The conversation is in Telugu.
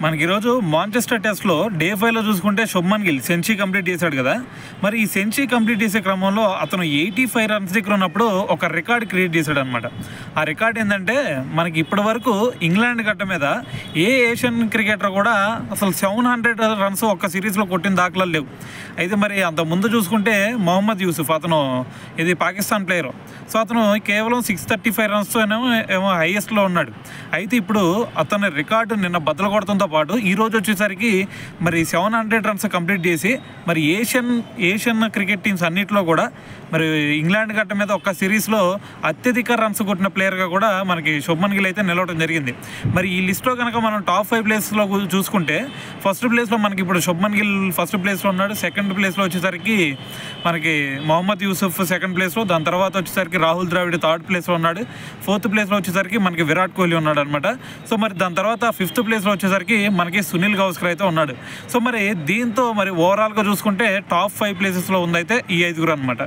మనకి ఈరోజు మాంచెస్టర్ టెస్ట్లో డే 5లో చూసుకుంటే శుభ్మన్ గిల్ సెంచరీ కంప్లీట్ చేశాడు కదా. మరి ఈ సెంచరీ కంప్లీట్ చేసే క్రమంలో అతను 85 రన్స్ దగ్గర ఉన్నప్పుడు ఒక రికార్డ్ క్రియేట్ చేశాడు అనమాట. ఆ రికార్డ్ ఏంటంటే మనకి ఇప్పటి వరకు ఇంగ్లాండ్ గడ్డ మీద ఏ ఏషియన్ క్రికెటర్ కూడా అసలు 700 రన్స్ ఒక్క సిరీస్లో కొట్టిన దాఖలాలు లేవు. అయితే మరి అంత ముందు చూసుకుంటే మొహమ్మద్ యూసుఫ్, అతను ఇది పాకిస్తాన్ ప్లేయరు. సో అతను కేవలం 635 రన్స్తో ఏమో హైయెస్ట్లో ఉన్నాడు. అయితే ఇప్పుడు అతని రికార్డు నిన్న బద్దలు కొడతంతో పాటు ఈరోజు వచ్చేసరికి మరి 700 రన్స్ కంప్లీట్ చేసి మరి ఏషియన్ క్రికెట్ టీమ్స్ అన్నింటిలో కూడా మరి ఇంగ్లాండ్ గడ్డ మీద ఒక్క సిరీస్లో అత్యధిక రన్స్ కొట్టిన ప్లేయర్గా కూడా మనకి శుభ్మన్ గిల్ అయితే నిలవడం జరిగింది. మరి ఈ లిస్ట్లో కనుక మనం టాప్ 5 ప్లేస్లో చూసుకుంటే ఫస్ట్ ప్లేస్లో మనకి ఇప్పుడు శుభ్మన్ గిల్ ఫస్ట్ ప్లేస్లో ఉన్నాడు. సెకండ్ ప్లేస్లో వచ్చేసరికి మనకి మొహమ్మద్ యూసుఫ్ సెకండ్ ప్లేస్లో, దాని తర్వాత వచ్చేసరికి రాహుల్ ద్రావిడ్ థర్డ్ ప్లేస్లో ఉన్నాడు. ఫోర్త్ ప్లేస్లో వచ్చేసరికి మనకి విరాట్ కోహ్లీ ఉన్నాడు అనమాట. సో మరి దాని తర్వాత ఫిఫ్త్ ప్లేస్లో వచ్చేసరికి మనకి సునీల్ గవాస్కర్ అయితే ఉన్నాడు. సో మరి దీంతో మరి ఓవరాల్గా చూసుకుంటే టాప్ 5 ప్లేసెస్లో ఉందైతే ఈ 5 అనమాట.